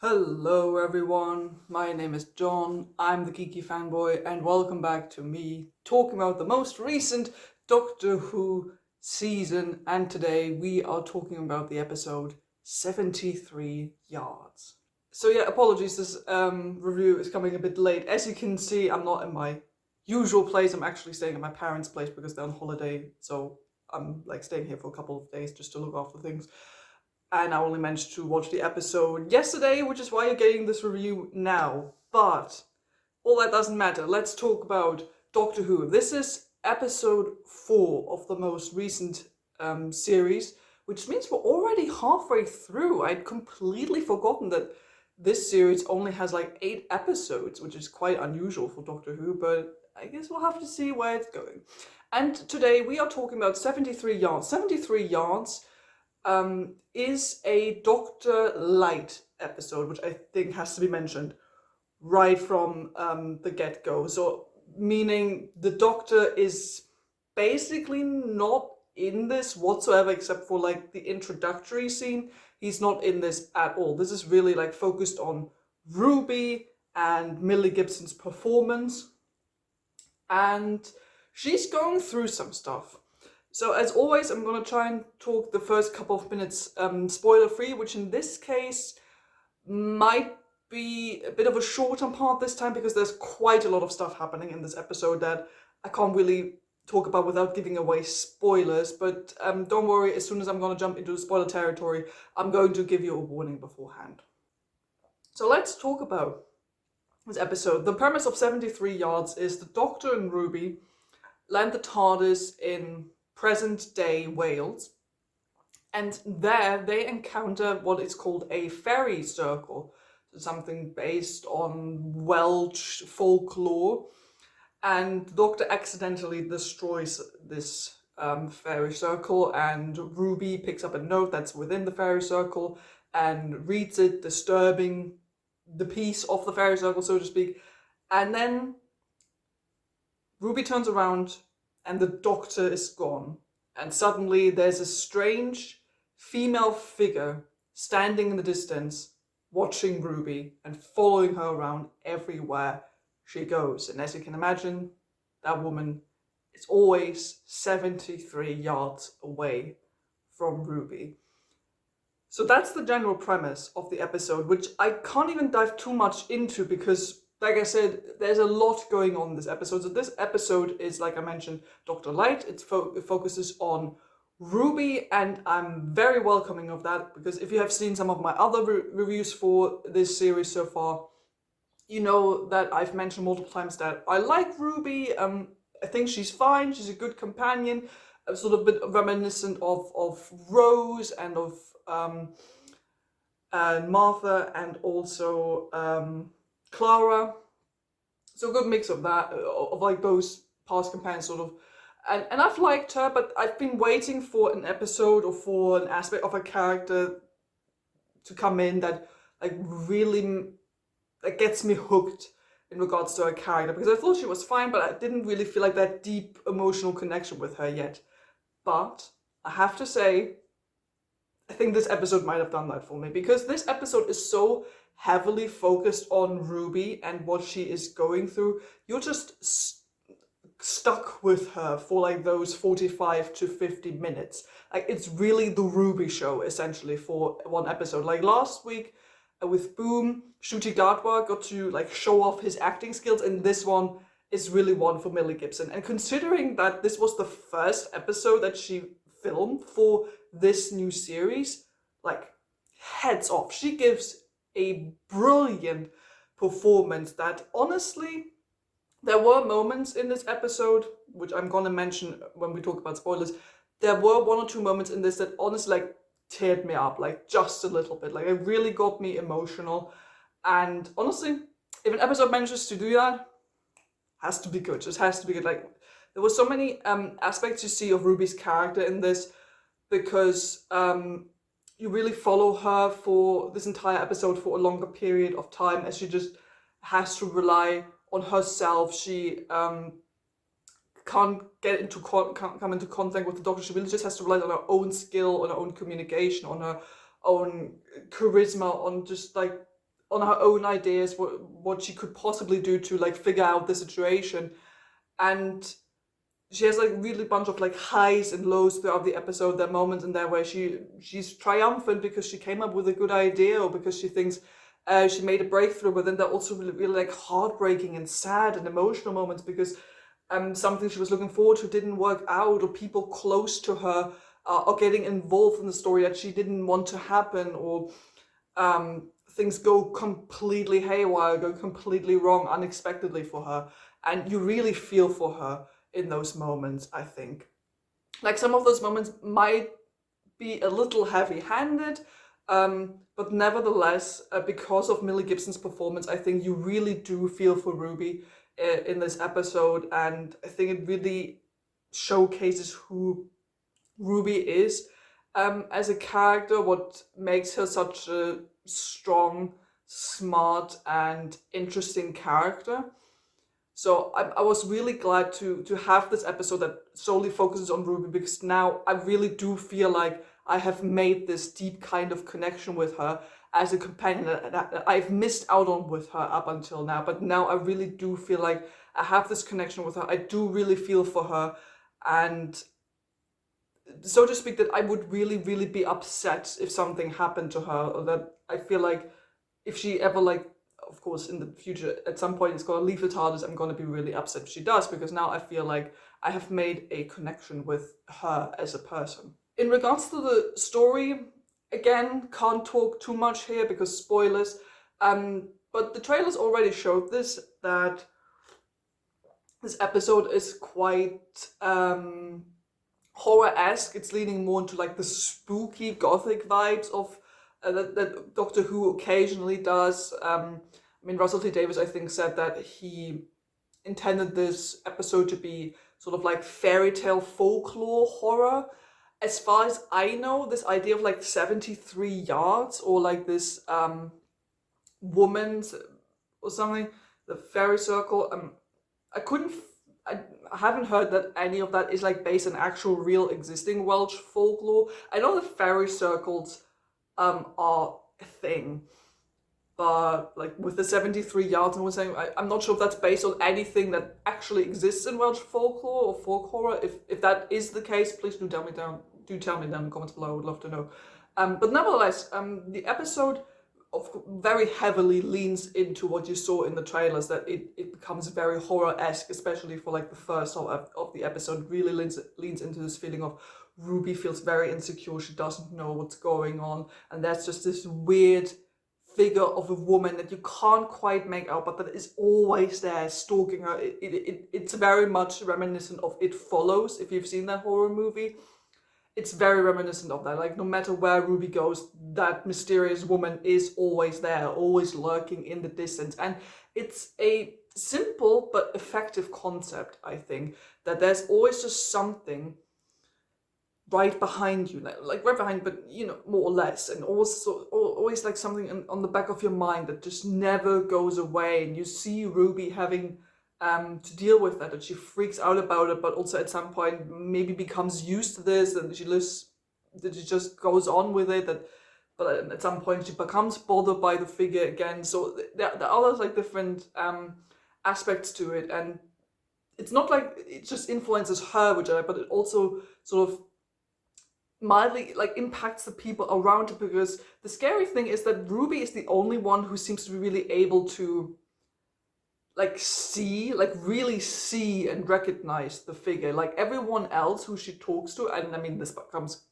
Hello everyone, my name is John, I'm the Geeky Fanboy, and welcome back to me talking about the most recent Doctor Who season, and today we are talking about the episode 73 Yards. So yeah, apologies, this review is coming a bit late. As you can see, I'm not in my usual place, I'm actually staying at my parents' place because they're on holiday, so I'm staying here for a couple of days just to look after things. And I only managed to watch the episode yesterday, which is why you're getting this review now. But all that doesn't matter. Let's talk about Doctor Who. This is episode 4 of the most recent series, which means we're already halfway through. I'd completely forgotten that this series only has 8 episodes, which is quite unusual for Doctor Who, but I guess we'll have to see where it's going. And today we are talking about 73 Yards. 73 Yards is a Doctor-lite episode, which I think has to be mentioned right from the get-go. So, meaning the Doctor is basically not in this whatsoever, except for the introductory scene. He's not in this at all. This is really focused on Ruby and Millie Gibson's performance, and she's going through some stuff. So as always, I'm going to try and talk the first couple of minutes spoiler-free, which in this case might be a bit of a shorter part this time because there's quite a lot of stuff happening in this episode that I can't really talk about without giving away spoilers. But don't worry, as soon as I'm going to jump into spoiler territory, I'm going to give you a warning beforehand. So let's talk about this episode. The premise of 73 Yards is the Doctor and Ruby land the TARDIS in present-day Wales, and there they encounter what is called a fairy circle, something based on Welsh folklore, and the Doctor accidentally destroys this fairy circle, and Ruby picks up a note that's within the fairy circle and reads it, disturbing the peace of the fairy circle, so to speak, and then Ruby turns around and the Doctor is gone. And suddenly there's a strange female figure standing in the distance, watching Ruby and following her around everywhere she goes. And as you can imagine, that woman is always 73 yards away from Ruby. So that's the general premise of the episode, which I can't even dive too much into because, like I said, there's a lot going on in this episode. So this episode is, like I mentioned, Doctor-lite. It focuses on Ruby, and I'm very welcoming of that because if you have seen some of my other reviews for this series so far, you know that I've mentioned multiple times that I like Ruby. I think she's fine. She's a good companion, a sort of bit reminiscent of Rose and of Martha and also Clara. So a good mix of that, of those past companions sort of. And I've liked her, but I've been waiting for an episode or for an aspect of a character to come in that really gets me hooked in regards to her character, because I thought she was fine, but I didn't really feel that deep emotional connection with her yet. But I have to say, I think this episode might have done that for me, because this episode is so heavily focused on Ruby and what she is going through. You're just stuck with her for those 45 to 50 minutes. It's really the Ruby show essentially for one episode. Last week with Boom, Ncuti Gatwa got to show off his acting skills, and this one is really one for Millie Gibson. And considering that this was the first episode that she filmed for this new series, heads off. She gives a brilliant performance that honestly, there were moments in this episode, which I'm gonna mention when we talk about spoilers, there were 1 or 2 moments in this that honestly teared me up, just a little bit. It really got me emotional. And honestly, if an episode manages to do that, has to be good. Just has to be good. There were so many aspects you see of Ruby's character in this, because you really follow her for this entire episode for a longer period of time, as she just has to rely on herself. She can't come into contact with the Doctor. She really just has to rely on her own skill, on her own communication, on her own charisma, on just on her own ideas, what she could possibly do to like figure out the situation. And she has like really bunch of like highs and lows throughout the episode. There are moments in there where she's triumphant because she came up with a good idea, or because she thinks she made a breakthrough. But then there are also really like heartbreaking and sad and emotional moments because something she was looking forward to didn't work out, or people close to her are getting involved in the story that she didn't want to happen, or things go completely haywire, go completely wrong unexpectedly for her. And you really feel for her in those moments, I think. Like, some of those moments might be a little heavy-handed, but nevertheless, because of Millie Gibson's performance, I think you really do feel for Ruby in this episode, and I think it really showcases who Ruby is as a character, what makes her such a strong, smart, and interesting character. So I was really glad to have this episode that solely focuses on Ruby, because now I really do feel like I have made this deep kind of connection with her as a companion that I've missed out on with her up until now. But now I really do feel like I have this connection with her. I do really feel for her, and so to speak, that I would really, really be upset if something happened to her, or that I feel like if she ever, like, of course, in the future, at some point it's going to leave the TARDIS, I'm going to be really upset if she does, because now I feel like I have made a connection with her as a person. In regards to the story, again, can't talk too much here because spoilers, but the trailers already showed this, that this episode is quite horror-esque. It's leaning more into like the spooky gothic vibes of that Doctor Who occasionally does. I mean, Russell T Davies, I think, said that he intended this episode to be sort of like fairy tale folklore horror. As far as I know, this idea of like 73 yards, or like this woman's or something, the fairy circle, I haven't heard that any of that is like based on actual real existing Welsh folklore. I know the fairy circles are a thing, but like with the 73 yards, and was saying, I'm not sure if that's based on anything that actually exists in Welsh folklore or folk horror. If that is the case, please do tell me down in the comments below. I would love to know. But nevertheless, the episode very heavily leans into what you saw in the trailers, that it becomes very horror-esque, especially for like the first half of the episode. It really leans into this feeling of Ruby feels very insecure, she doesn't know what's going on, and there's just this weird figure of a woman that you can't quite make out, but that is always there stalking her. It's very much reminiscent of It Follows, if you've seen that horror movie. It's very reminiscent of that. Like, no matter where Ruby goes, that mysterious woman is always there, always lurking in the distance. And it's a simple but effective concept, I think, that there's always just something right behind you, like right behind, but you know, more or less, and also always like something on the back of your mind that just never goes away. And you see Ruby having to deal with that she freaks out about it, but also at some point maybe becomes used to this, and she just goes on with it. But at some point she becomes bothered by the figure again. So there are others like different aspects to it, and it's not like it just influences her, which I like, but it also sort of mildly like impacts the people around her, because the scary thing is that Ruby is the only one who seems to be really able to really see and recognize the figure. Like, everyone else who she talks to, and I mean this becomes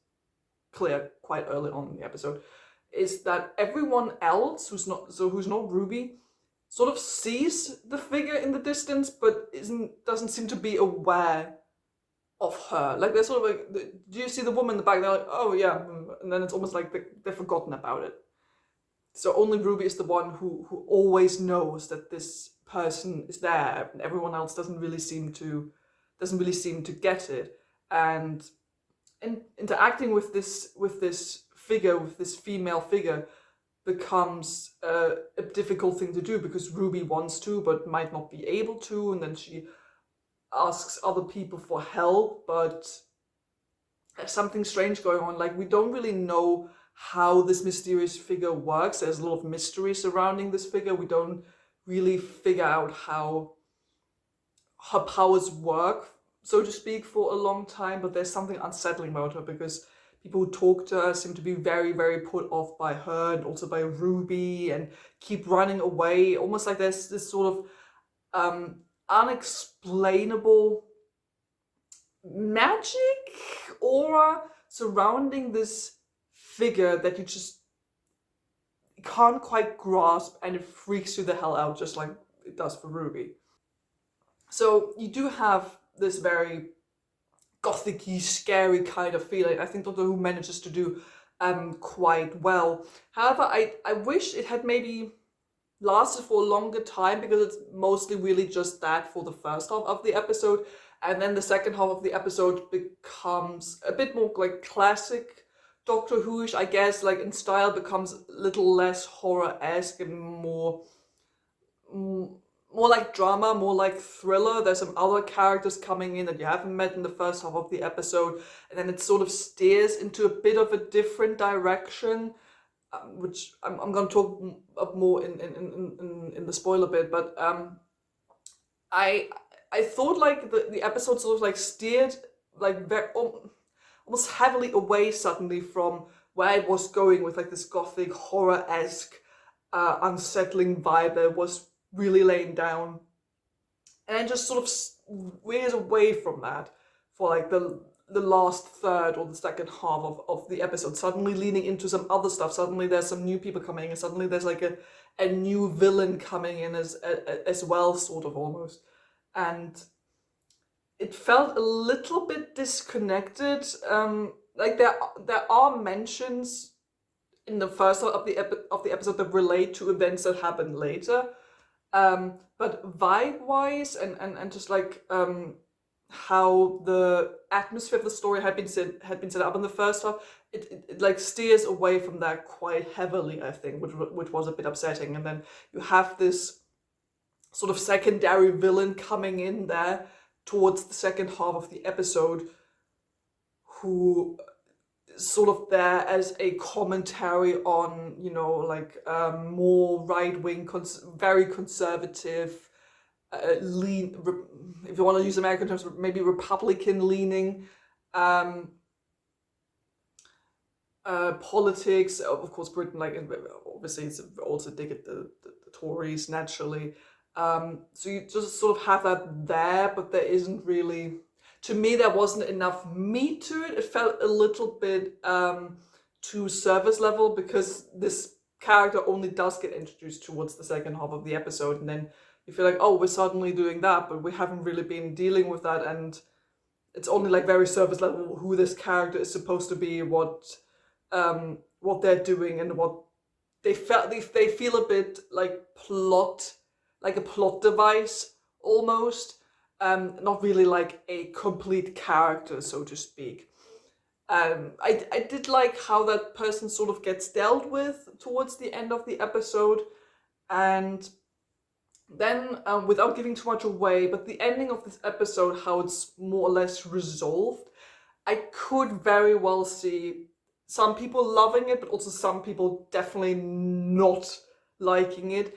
clear quite early on in the episode, is that everyone else who's not Ruby sort of sees the figure in the distance, but doesn't seem to be aware of her. Like, they're sort of like, do you see the woman in the back? They're like, oh yeah, and then it's almost like they've forgotten about it. So only Ruby is the one who always knows that this person is there, and everyone else doesn't really seem to get it. And interacting with this figure, with this female figure, becomes a difficult thing to do, because Ruby wants to but might not be able to, and then she asks other people for help, but there's something strange going on. Like, we don't really know how this mysterious figure works. There's a lot of mystery surrounding this figure. We don't really figure out how her powers work, so to speak, for a long time, but there's something unsettling about her because people who talk to her seem to be very, very put off by her and also by Ruby and keep running away. Almost like there's this sort of unexplainable magic aura surrounding this figure that you just can't quite grasp, and it freaks you the hell out, just like it does for Ruby. So you do have this very gothic-y, scary kind of feeling. I think Doctor Who manages to do quite well. However, I wish it had maybe lasted for a longer time, because it's mostly really just that for the first half of the episode, and then the second half of the episode becomes a bit more like classic Doctor Who-ish, I guess, like in style, becomes a little less horror-esque and more like drama, more like thriller. There's some other characters coming in that you haven't met in the first half of the episode, and then it sort of steers into a bit of a different direction, which I'm going to talk up more in the spoiler bit. But I thought like the episode sort of like steered like very almost heavily away suddenly from where it was going with like this gothic horror-esque unsettling vibe that was really laying down, and then just sort of veers away from that for like the last third or the second half of the episode, suddenly leaning into some other stuff. Suddenly there's some new people coming in, and suddenly there's like a new villain coming in as well, sort of, almost. And it felt a little bit disconnected. Like there are mentions in the first half of the episode that relate to events that happen later, but vibe-wise and just like how the atmosphere of the story had been set up in the first half, it like steers away from that quite heavily, I think, which was a bit upsetting. And then you have this sort of secondary villain coming in there towards the second half of the episode, who is sort of there as a commentary on, you know, like more right-wing, very conservative, lean, if you want to use American terms, maybe Republican-leaning politics. Of course, Britain, like, obviously, it's also dig at the Tories, naturally. So you just sort of have that there, but there isn't really, to me, there wasn't enough meat to it. It felt a little bit too surface level, because this character only does get introduced towards the second half of the episode, and then you feel like, oh, we're suddenly doing that, but we haven't really been dealing with that, and it's only like very surface level who this character is supposed to be, what they're doing, and what they feel a bit like a plot device almost, not really like a complete character, so to speak. I did like how that person sort of gets dealt with towards the end of the episode, and then, without giving too much away, but the ending of this episode, how it's more or less resolved, I could very well see some people loving it, but also some people definitely not liking it.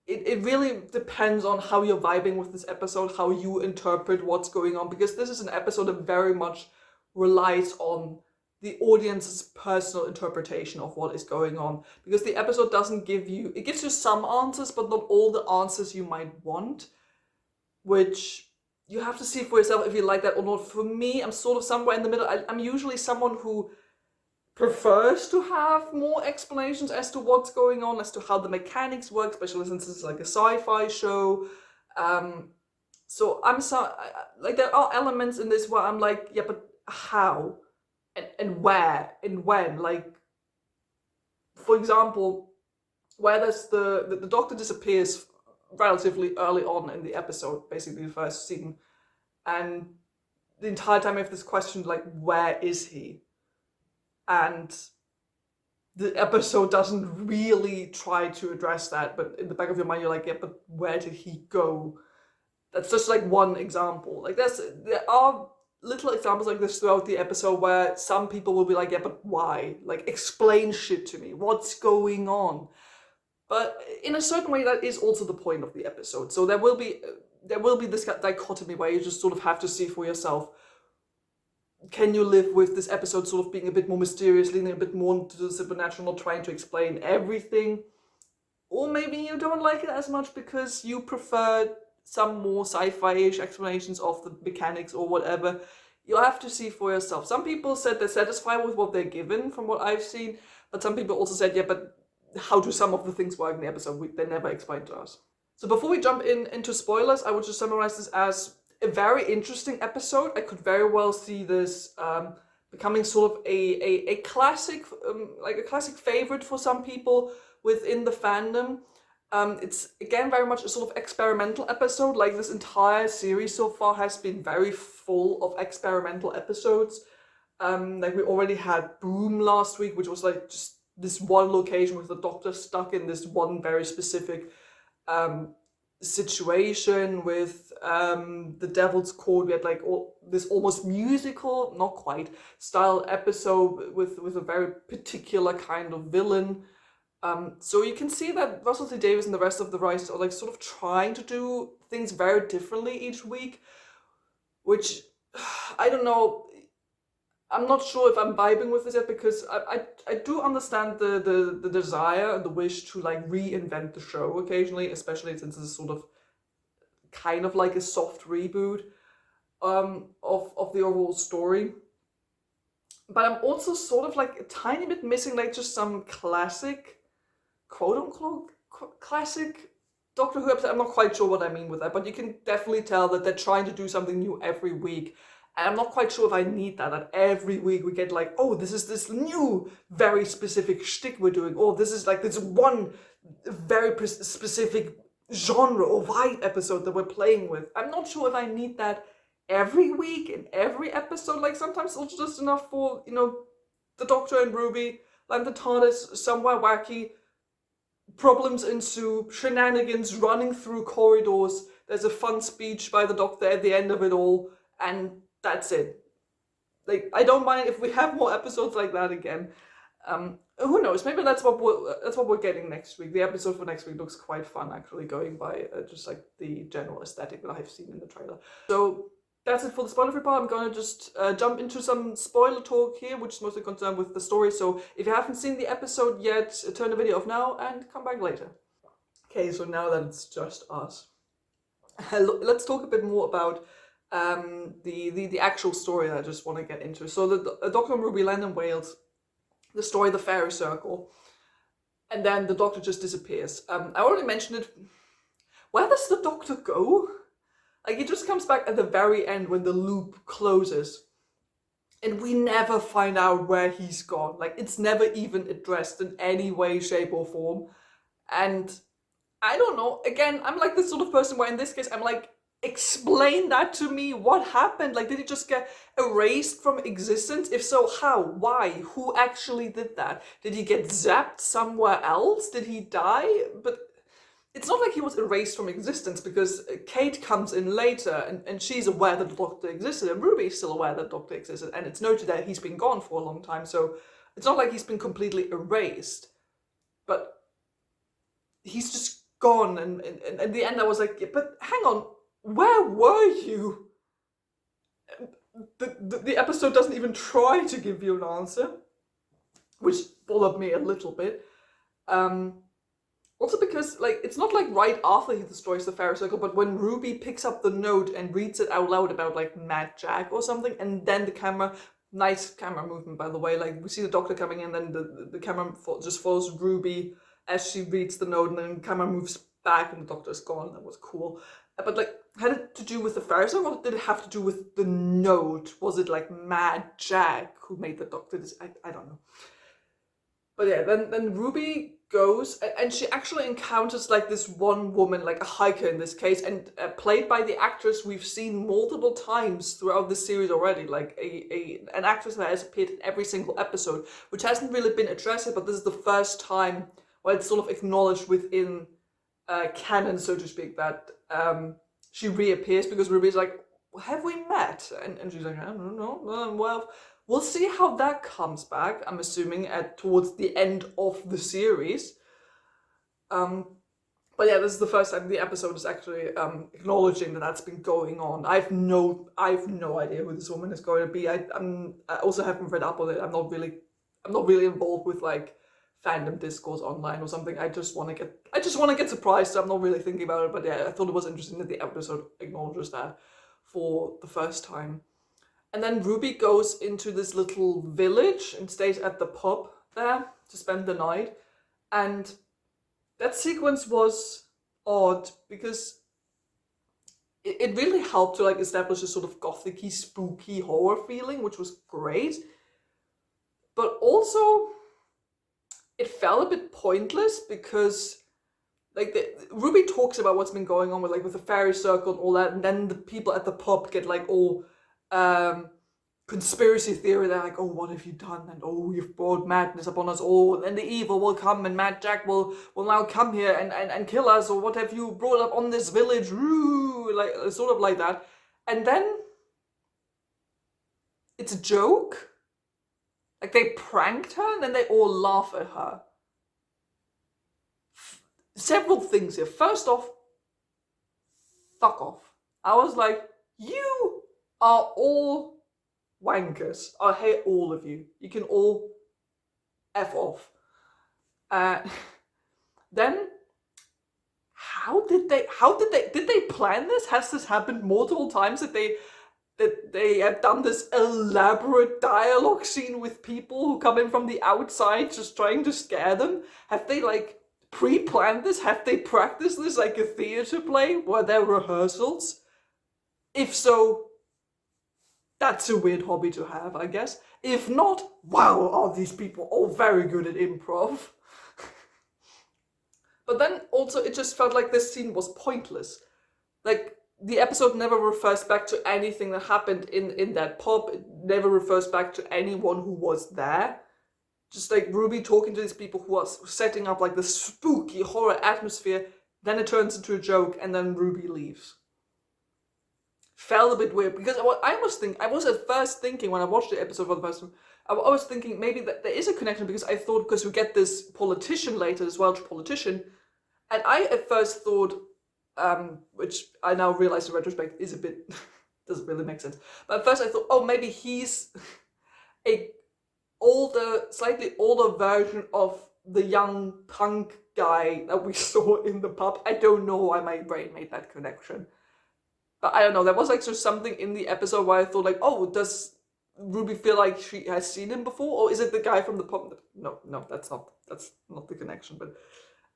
It really depends on how you're vibing with this episode, how you interpret what's going on, because this is an episode that very much relies on the audience's personal interpretation of what is going on, because the episode doesn't give you, it gives you some answers, but not all the answers you might want, which you have to see for yourself if you like that or not. For me, I'm sort of somewhere in the middle. I'm usually someone who prefers to have more explanations as to what's going on, as to how the mechanics work, especially since this is like a sci-fi show. So like, there are elements in this where I'm like, yeah, but how? And where and when? Like, for example, where there's the Doctor disappears relatively early on in the episode, basically the first scene, and the entire time I have this question, like, where is he? And the episode doesn't really try to address that, but in the back of your mind you're like, yeah, but where did he go? That's just like one example. Like, there are little examples like this throughout the episode where some people will be like, yeah, but why? Like, explain shit to me. What's going on? But in a certain way, that is also the point of the episode. So there will be this dichotomy where you just sort of have to see for yourself, can you live with this episode sort of being a bit more mysterious, leaning a bit more into the supernatural, not trying to explain everything? Or maybe you don't like it as much because you prefer some more sci-fi-ish explanations of the mechanics or whatever. You'll have to see for yourself. Some people said they're satisfied with what they're given from what I've seen, but some people also said, yeah, but how do some of the things work in the episode? They never explained to us. So before we jump into spoilers, I would just summarize this as a very interesting episode. I could very well see this becoming sort of a classic, like a classic favorite for some people within the fandom. It's again very much a sort of experimental episode. Like, this entire series so far has been very full of experimental episodes. Like, we already had Boom last week, which was like just this one location with the Doctor stuck in this one very specific situation. With the Devil's Court, we had like this almost musical, not quite, style episode with a very particular kind of villain. So you can see that Russell T Davies and the rest of the writers are like sort of trying to do things very differently each week, which I don't know. I'm not sure if I'm vibing with this yet, because I do understand the desire and the wish to like reinvent the show occasionally, especially since it's sort of kind of like a soft reboot of the overall story. But I'm also sort of like a tiny bit missing like just some classic, quote unquote, classic Doctor Who episode. I'm not quite sure what I mean with that, but you can definitely tell that they're trying to do something new every week. And I'm not quite sure if I need that every week we get like, oh, this is this new, very specific shtick we're doing. Oh, this is like this one very specific genre or vibe episode that we're playing with. I'm not sure if I need that every week in every episode. Like, sometimes it's just enough for, you know, the Doctor and Ruby, like the TARDIS somewhere wacky, problems ensue, shenanigans running through corridors, there's a fun speech by the Doctor at the end of it all, and that's it. Like, I don't mind if we have more episodes like that again. Who knows? Maybe that's what we're getting next week. The episode for next week looks quite fun, actually, going by just like the general aesthetic that I've seen in the trailer. So that's it for the spoiler-free part. I'm gonna just jump into some spoiler talk here, which is mostly concerned with the story. So if you haven't seen the episode yet, turn the video off now and come back later. Okay, so now that it's just us, let's talk a bit more about the actual story that I just want to get into. So the Doctor and Ruby land in Wales, the story, the fairy circle, and then the Doctor just disappears. I already mentioned it. Where does the Doctor go? Like, he just comes back at the very end when the loop closes, and we never find out where he's gone. Like, it's never even addressed in any way, shape, or form. And I don't know, again, I'm like this sort of person where in this case I'm like, explain that to me. What happened? Like, did he just get erased from existence? If so, how? Why? Who actually did that? Did he get zapped somewhere else? Did he die? But it's not like he was erased from existence, because Kate comes in later and she's aware that the Doctor existed, and Ruby is still aware that the Doctor existed, and it's noted that he's been gone for a long time, so it's not like he's been completely erased. But he's just gone, and at the end I was like, yeah, but hang on, where were you? The episode doesn't even try to give you an answer, which bothered me a little bit. Also because, like, it's not like right after he destroys the fairy circle, but when Ruby picks up the note and reads it out loud about, like, Mad Jack or something, and then the camera, nice camera movement, by the way, like, we see the Doctor coming in, then the camera just follows Ruby as she reads the note, and then the camera moves back and the Doctor's gone. That was cool. But, like, had it to do with the fairy circle, or did it have to do with the note? Was it, like, Mad Jack who made the Doctor this? I don't know. But yeah, then Ruby goes, and she actually encounters like this one woman, like a hiker in this case, and played by the actress we've seen multiple times throughout this series already, like an actress that has appeared in every single episode, which hasn't really been addressed, but this is the first time where it's sort of acknowledged within canon, so to speak, that she reappears, because Ruby's like, have we met? And she's like, I don't know. Well, we'll see how that comes back. I'm assuming towards the end of the series. But yeah, this is the first time the episode is actually acknowledging that that's been going on. I've no idea who this woman is going to be. I also haven't read up on it. I'm not really involved with like fandom discourse online or something. I just want to get surprised. So I'm not really thinking about it. But yeah, I thought it was interesting that the episode acknowledges that for the first time. And then Ruby goes into this little village and stays at the pub there to spend the night. And that sequence was odd because it really helped to like establish a sort of gothic-y, spooky horror feeling, which was great. But also, it felt a bit pointless because like Ruby talks about what's been going on with the fairy circle and all that, and then the people at the pub get like all conspiracy theory. They're like, oh, what have you done? And oh, you've brought madness upon us all, and then the evil will come, and Mad Jack will now come here and kill us, or what have you brought up on this village? Woo! Like sort of like that. And then it's a joke. Like they pranked her, and then they all laugh at her. Several things here. First off, fuck off. I was like, you are all wankers. I hate all of you. You can all F off. Then did they plan this? Has this happened multiple times that they have done this elaborate dialogue scene with people who come in from the outside just trying to scare them? Have they like pre-planned this? Have they practiced this like a theater play? Were there rehearsals? If so, that's a weird hobby to have, I guess. If not, wow, are these people all very good at improv. But then also it just felt like this scene was pointless. Like the episode never refers back to anything that happened in that pub. It never refers back to anyone who was there. Just like Ruby talking to these people who are setting up like the spooky horror atmosphere. Then it turns into a joke and then Ruby leaves. Felt a bit weird because I was at first thinking when I watched the episode for the first time, I was thinking maybe that there is a connection because I thought because we get this politician later, this Welsh politician, and I at first thought, which I now realize in retrospect is a bit doesn't really make sense. But at first I thought, oh, maybe he's a slightly older version of the young punk guy that we saw in the pub. I don't know why my brain made that connection. But I don't know, there was like just something in the episode where I thought like, oh, does Ruby feel like she has seen him before? Or is it the guy from the pub? No, that's not the connection. But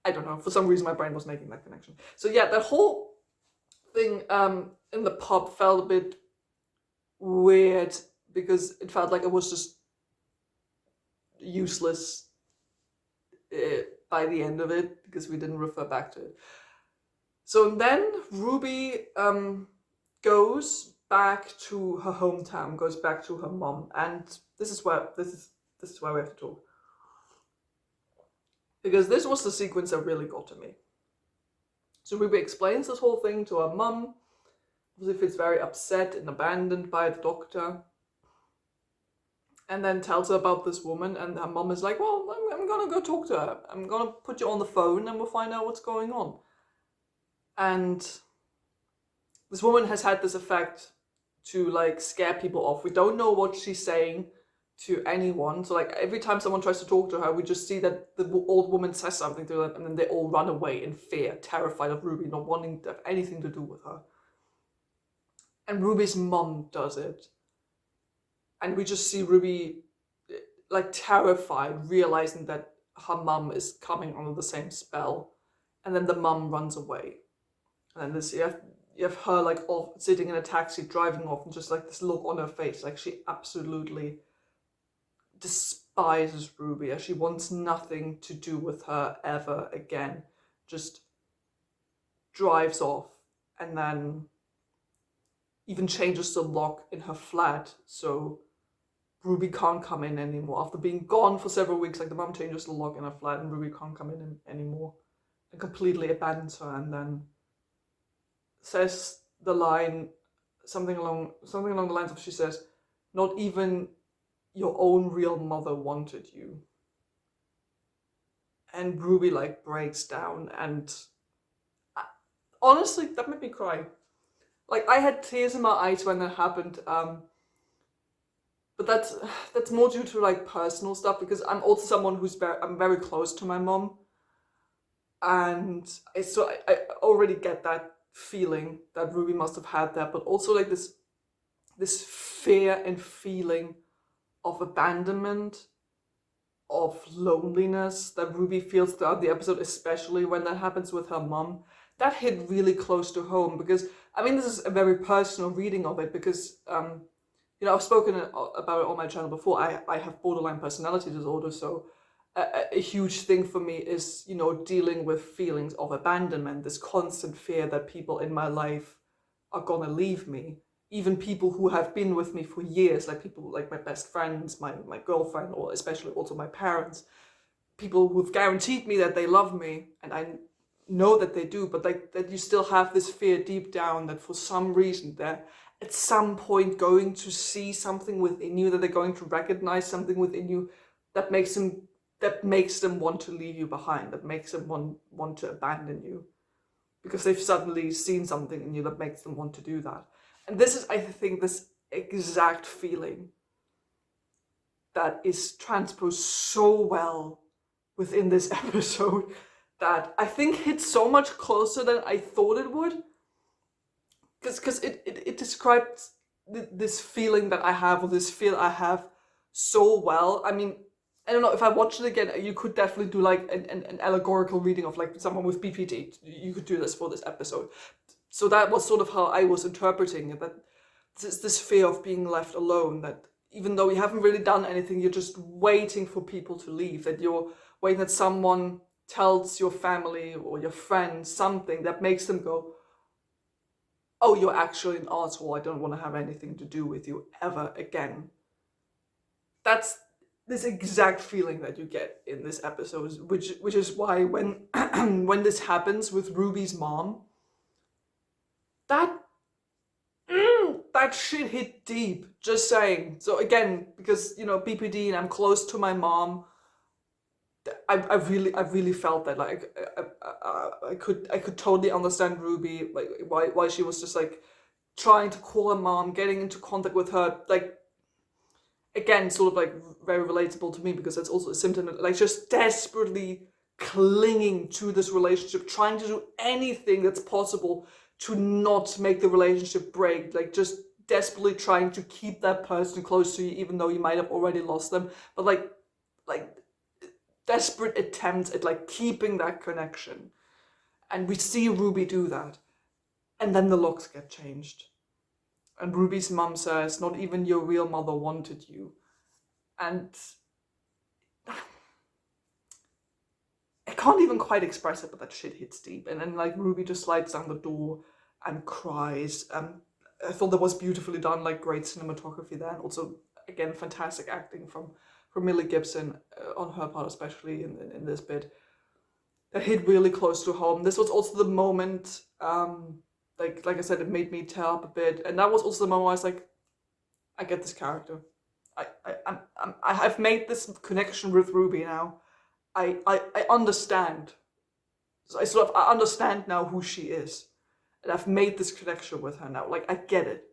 I don't know, for some reason my brain was making that connection. So yeah, that whole thing in the pub felt a bit weird because it felt like it was just useless by the end of it because we didn't refer back to it. So then Ruby goes back to her hometown, goes back to her mom, and this is where we have to talk. Because this was the sequence that really got to me. So Ruby explains this whole thing to her mum, as if it's very upset and abandoned by the doctor. And then tells her about this woman, and her mum is like, well, I'm gonna go talk to her. I'm gonna put you on the phone and we'll find out what's going on. And this woman has had this effect to like scare people off. We don't know what she's saying to anyone. So like every time someone tries to talk to her, we just see that the old woman says something to them and then they all run away in fear, terrified of Ruby, not wanting to have anything to do with her. And Ruby's mum does it. And we just see Ruby like terrified, realizing that her mum is coming under the same spell. And then the mum runs away. And then you have her like off sitting in a taxi driving off and just like this look on her face, like she absolutely despises Ruby, as she wants nothing to do with her ever again. Just drives off and then even changes the lock in her flat so Ruby can't come in anymore. After being gone for several weeks, like the mom changes the lock in her flat and Ruby can't come in anymore and completely abandons her, and then says the line, something along the lines of, she says, not even your own real mother wanted you. And Ruby like breaks down, and honestly, that made me cry. Like, I had tears in my eyes when that happened. But that's more due to like personal stuff, because I'm also someone I'm very close to my mom, and I already get that feeling that Ruby must have had that, but also like this fear and feeling of abandonment, of loneliness that Ruby feels throughout the episode, especially when that happens with her mom. That hit really close to home, because I mean, this is a very personal reading of it, because I've spoken about it on my channel before. I have borderline personality disorder, so a huge thing for me is, dealing with feelings of abandonment, this constant fear that people in my life are gonna leave me. Even people who have been with me for years, like people like my best friends, my girlfriend, or especially also my parents, people who've guaranteed me that they love me, and I know that they do, but like that you still have this fear deep down that for some reason they're at some point going to see something within you, that they're going to recognize something within you that makes them want to leave you behind, that makes them want to abandon you, because they've suddenly seen something in you that makes them want to do that. And this is, I think, this exact feeling that is transposed so well within this episode, that I think hits so much closer than I thought it would. Because it describes this feeling that I have, or this feel I have, so well. I mean, I don't know, if I watch it again, you could definitely do like an allegorical reading of like someone with BPD. You could do this for this episode. So that was sort of how I was interpreting it, that this fear of being left alone, that even though you haven't really done anything, you're just waiting for people to leave, that you're waiting that someone tells your family or your friends something that makes them go, oh, you're actually an asshole, I don't want to have anything to do with you ever again. That's this exact feeling that you get in this episode, which is why when when this happens with Ruby's mom, that that shit hit deep, just saying. So again, because BPD and I'm close to my mom, I really felt that, like, I could totally understand Ruby, like why she was just like trying to call her mom, getting into contact with her, like, again, sort of like very relatable to me, because that's also a symptom of, like, just desperately clinging to this relationship, trying to do anything that's possible to not make the relationship break, like just desperately trying to keep that person close to you even though you might have already lost them, but like desperate attempts at like keeping that connection. And we see Ruby do that, and then the locks get changed, and Ruby's mum says, not even your real mother wanted you. And I can't even quite express it, but that shit hits deep. And then like Ruby just slides down the door and cries. I thought that was beautifully done, like great cinematography there, and also again fantastic acting from Millie Gibson, on her part, especially in this bit. That hit really close to home. This was also the moment, like I said, it made me tear up a bit, and that was also the moment where I was like, I get this character. I've made this connection with Ruby now. I understand. So I understand now who she is, and I've made this connection with her now. Like, I get it.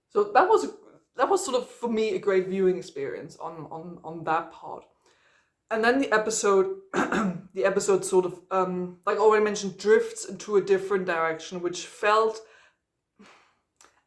So that was sort of, for me, a great viewing experience on that part. And then the episode the episode sort of, like I already mentioned, drifts into a different direction, which felt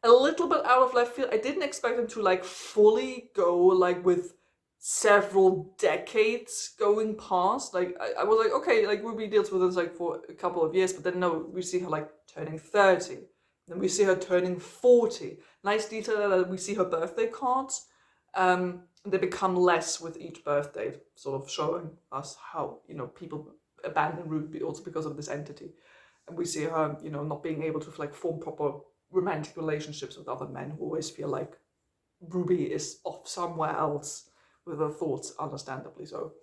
a little bit out of left field. I didn't expect them to like fully go like with several decades going past. Like I was like, okay, like Ruby deals with this like for a couple of years, but then no, we see her like turning 30. Then we see her turning 40. Nice detail that we see her birthday cards. They become less with each birthday, sort of showing us how, people abandon Ruby also because of this entity. And we see her, not being able to like form proper romantic relationships with other men, who always feel like Ruby is off somewhere else with her thoughts, understandably so.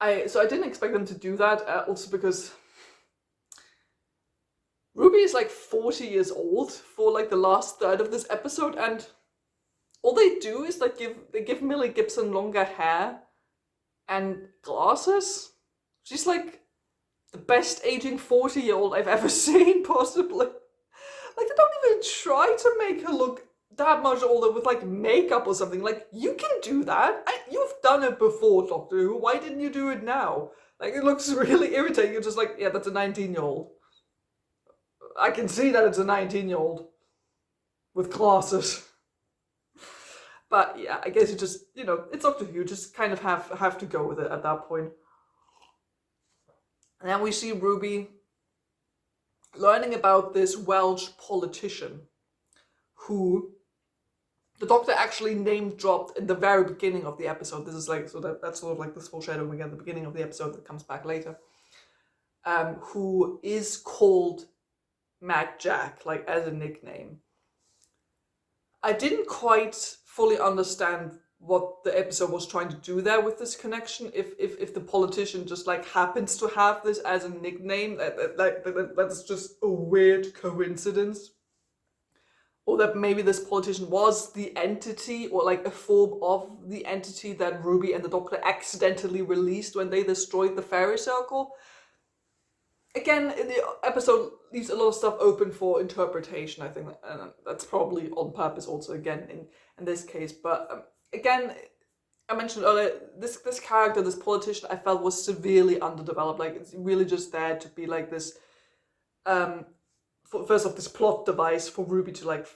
I didn't expect them to do that, also because Ruby is like 40 years old for like the last third of this episode, and all they do is like give Millie Gibson longer hair and glasses. She's like the best aging 40-year-old I've ever seen, possibly. Like, they don't even try to make her look that much older with like makeup or something. Like, you can do that. You've done it before, Doctor Who. Why didn't you do it now? Like, it looks really irritating. You're just like, yeah, that's a 19-year-old. I can see that it's a 19-year-old with glasses. But yeah, I guess you just, it's Doctor Who. You just kind of have to go with it at that point. And then we see Ruby learning about this Welsh politician who the Doctor actually name dropped in the very beginning of the episode. This is like, so that's sort of like this foreshadowing at the beginning of the episode that comes back later. Who is called Mad Jack, like as a nickname. I didn't quite fully understand what the episode was trying to do there with this connection. If the politician just like happens to have this as a nickname, that's just a weird coincidence. Or that maybe this politician was the entity, or like a form of the entity that Ruby and the Doctor accidentally released when they destroyed the fairy circle. Again, the episode leaves a lot of stuff open for interpretation, I think, and that's probably on purpose also, again, in this case. But again, I mentioned earlier, this character, this politician, I felt was severely underdeveloped. Like, it's really just there to be like this, first off, this plot device for Ruby to like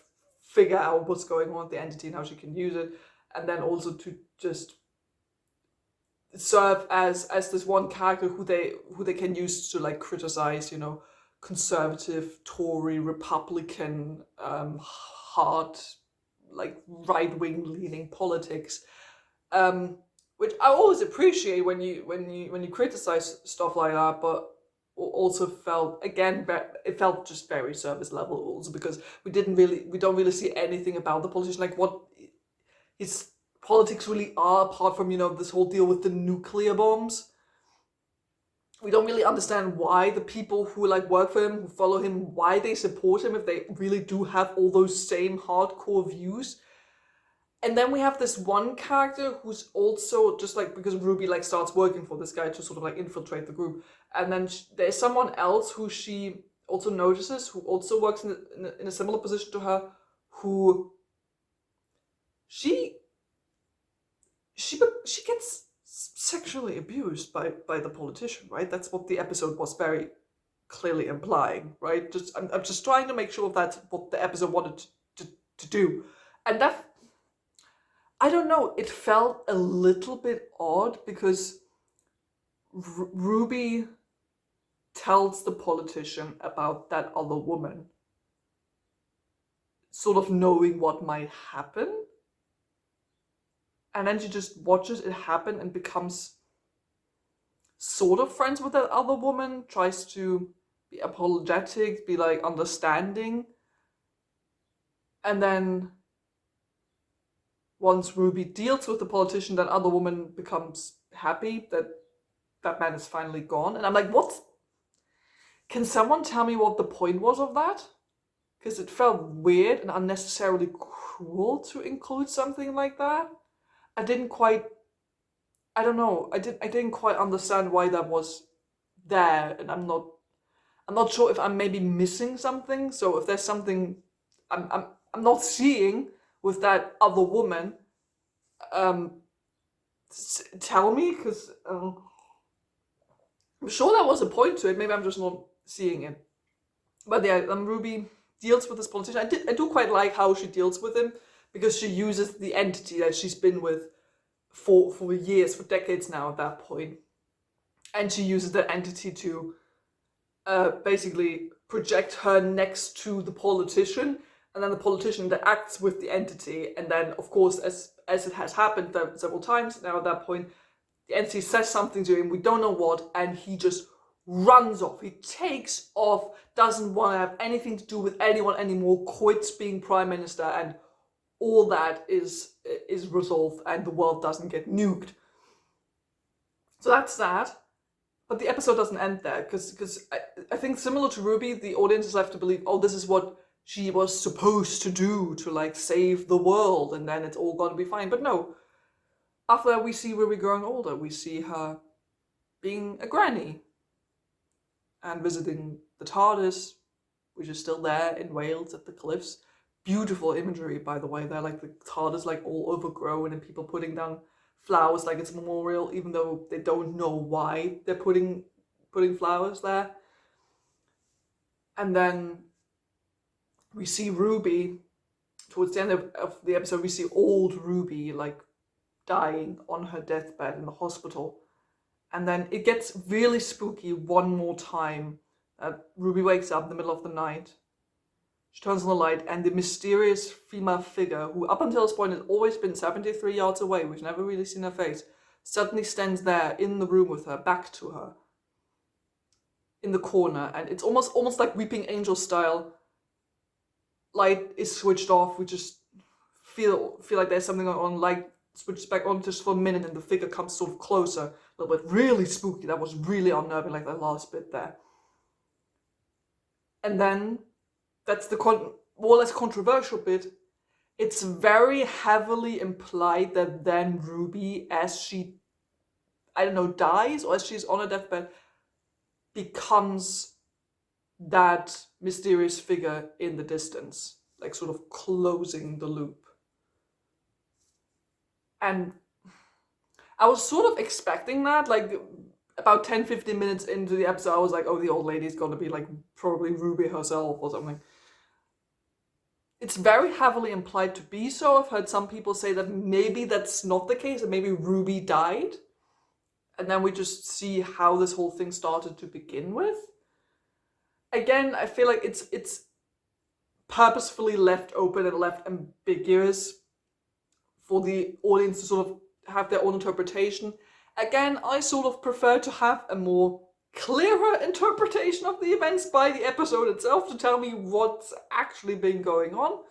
figure out what's going on with the entity and how she can use it, and then also to just serve as this one character who they can use to like criticize, conservative, Tory, Republican, hard, like right-wing leaning politics, which I always appreciate when you criticize stuff like that, but also felt, again, it felt just very service level also, because we don't really see anything about the politician, like what his politics really are, apart from, this whole deal with the nuclear bombs. We don't really understand why the people who like work for him, who follow him, why they support him, if they really do have all those same hardcore views. And then we have this one character who's also just like, because Ruby like starts working for this guy to sort of like infiltrate the group, and then there's someone else who she also notices, who also works in a similar position to her, who she gets sexually abused by the politician, right? That's what the episode was very clearly implying, right? I'm just trying to make sure that's what the episode wanted to do. And that, I don't know, it felt a little bit odd, because Ruby tells the politician about that other woman, sort of knowing what might happen. And then she just watches it happen and becomes sort of friends with that other woman, tries to be apologetic, be like understanding. And then once Ruby deals with the politician, that other woman becomes happy that that man is finally gone. And I'm like, what? Can someone tell me what the point was of that? Because it felt weird and unnecessarily cruel to include something like that. I didn't quite understand why that was there, and I'm not sure if I'm maybe missing something. So if there's something I'm not seeing with that other woman, tell me, because I'm sure there was a point to it. Maybe I'm just not seeing it. But yeah, Ruby deals with this politician. I do quite like how she deals with him, because she uses the entity that she's been with for years, for decades now at that point. And she uses that entity to basically project her next to the politician, and then the politician interacts with the entity, and then of course, as it has happened several times now at that point, the entity says something to him, we don't know what, and he just runs off. He takes off, doesn't want to have anything to do with anyone anymore, quits being prime minister, and all that is resolved, and the world doesn't get nuked. So that's that. But the episode doesn't end there, because I think similar to Ruby, the audience is left to believe, oh, this is what she was supposed to do to like save the world, and then it's all gonna be fine. But no, after that we see Ruby growing older. We see her being a granny and visiting the TARDIS, which is still there in Wales at the cliffs. Beautiful imagery, by the way. They're like the TARDIS like all overgrown and people putting down flowers like it's a memorial, even though they don't know why they're putting flowers there. And then we see Ruby towards the end of the episode. We see old Ruby like dying on her deathbed in the hospital, and then it gets really spooky one more time. Ruby wakes up in the middle of the night. She turns on the light, and the mysterious female figure, who up until this point has always been 73 yards away, we've never really seen her face, suddenly stands there in the room with her, back to her, in the corner. And it's almost like Weeping Angel style. Light is switched off. We just feel like there's something going on. Light switches back on just for a minute, and the figure comes sort of closer, a little bit. Really spooky. That was really unnerving, like that last bit there. And then that's the more or less controversial bit. It's very heavily implied that then Ruby, as she, I don't know, dies, or as she's on her deathbed, becomes that mysterious figure in the distance, like sort of closing the loop. And I was sort of expecting that, like about 10-15 minutes into the episode, I was like, oh, the old lady's gonna be like probably Ruby herself or something. It's very heavily implied to be so. I've heard some people say that maybe that's not the case, that maybe Ruby died. And then we just see how this whole thing started to begin with. Again, I feel like it's purposefully left open and left ambiguous for the audience to sort of have their own interpretation. Again, I sort of prefer to have a more clearer interpretation of the events by the episode itself to tell me what's actually been going on.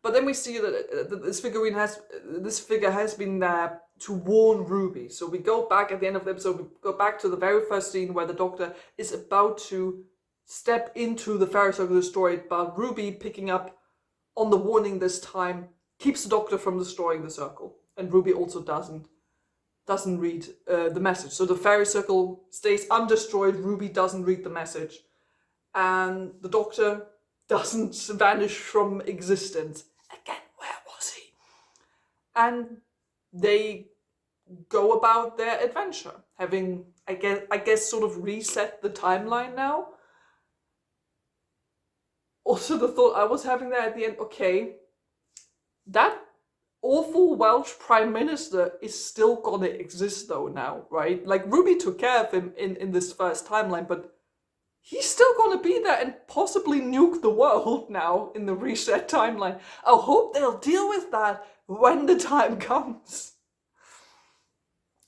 But then we see that this figure has been there to warn Ruby. So we go back at the end of the episode, we go back to the very first scene where the Doctor is about to step into the fairy circle destroyed, but Ruby, picking up on the warning this time, keeps the Doctor from destroying the circle. And Ruby also doesn't read the message. So the fairy circle stays undestroyed, Ruby doesn't read the message, and the Doctor doesn't vanish from existence. Again, where was he? And they go about their adventure, having, I guess sort of reset the timeline now. Also, the thought I was having there at the end, okay, that awful Welsh Prime Minister is still gonna exist though now, right? Like, Ruby took care of him in this first timeline, but he's still gonna be there and possibly nuke the world now in the reset timeline. I hope they'll deal with that when the time comes.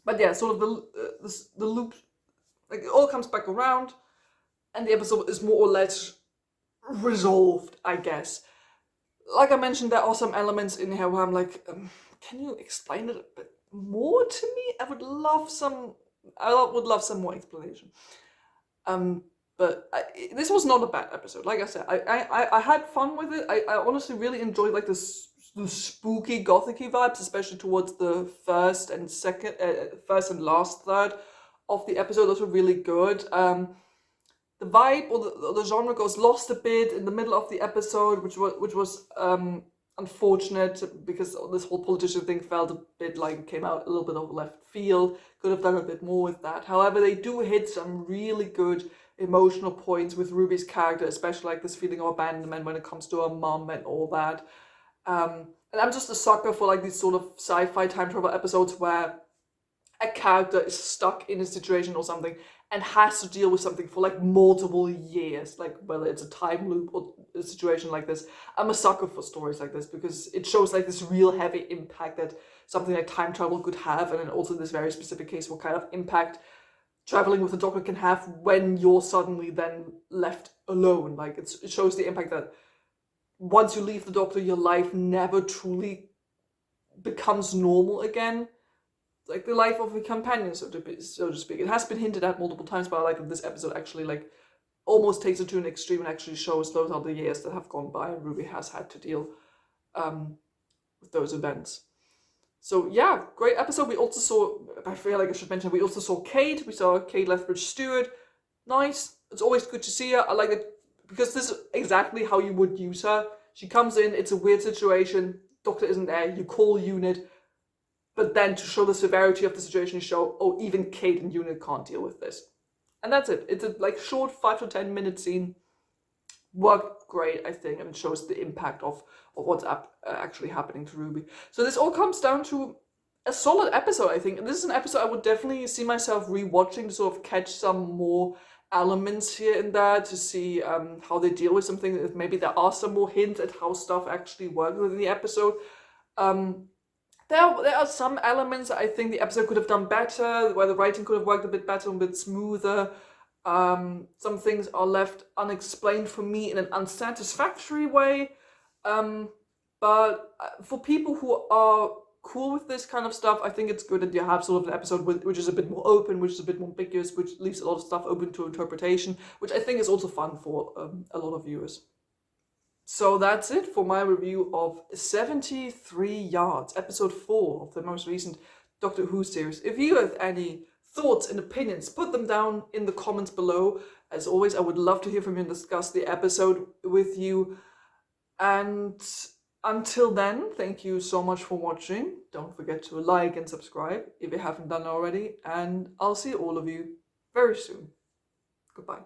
But yeah, sort of the loop, like, it all comes back around, and the episode is more or less resolved, I guess. Like I mentioned, there are some elements in here where I'm like, can you explain it a bit more to me? I would love some more explanation. But this was not a bad episode. Like I said, I had fun with it. I honestly really enjoyed like the spooky gothic-y vibes, especially towards the first and last third of the episode. Those were really good. The vibe or the genre goes lost a bit in the middle of the episode, which was unfortunate, because this whole politician thing felt a bit like it came out a little bit of left field. Could have done a bit more with that. However, they do hit some really good emotional points with Ruby's character, especially like this feeling of abandonment when it comes to her mum and all that. And I'm just a sucker for like these sort of sci-fi time travel episodes where a character is stuck in a situation or something and has to deal with something for like multiple years, like whether it's a time loop or a situation like this. I'm a sucker for stories like this because it shows like this real heavy impact that something like time travel could have, and then also in this very specific case, what kind of impact traveling with the Doctor can have when you're suddenly then left alone. Like it shows the impact that once you leave the Doctor, your life never truly becomes normal again. Like the life of a companion, so to speak. It has been hinted at multiple times, but I like that this episode actually like almost takes it to an extreme and actually shows those are the years that have gone by and Ruby has had to deal with those events. So yeah, great episode. We also saw, I feel like I should mention, we also saw Kate. We saw Kate Lethbridge Stewart. Nice. It's always good to see her. I like it because this is exactly how you would use her. She comes in, it's a weird situation, Doctor isn't there, you call Unit, but then to show the severity of the situation, you show, oh, even Kate and Unit can't deal with this. And that's it. It's a like short 5 to 10 minute scene. Worked great, I think, and it shows the impact of what's actually happening to Ruby. So this all comes down to a solid episode, I think. And this is an episode I would definitely see myself rewatching to sort of catch some more elements here and there, to see how they deal with something. If maybe there are some more hints at how stuff actually works within the episode. There are some elements I think the episode could have done better, where the writing could have worked a bit better, a bit smoother. Some things are left unexplained for me in an unsatisfactory way. But for people who are cool with this kind of stuff, I think it's good that you have sort of an episode which is a bit more open, which is a bit more ambiguous, which leaves a lot of stuff open to interpretation, which I think is also fun for a lot of viewers. So that's it for my review of 73 Yards, episode 4 of the most recent Doctor Who series. If you have any thoughts and opinions, put them down in the comments below. As always, I would love to hear from you and discuss the episode with you. And until then, thank you so much for watching. Don't forget to like and subscribe if you haven't done already. And I'll see all of you very soon. Goodbye.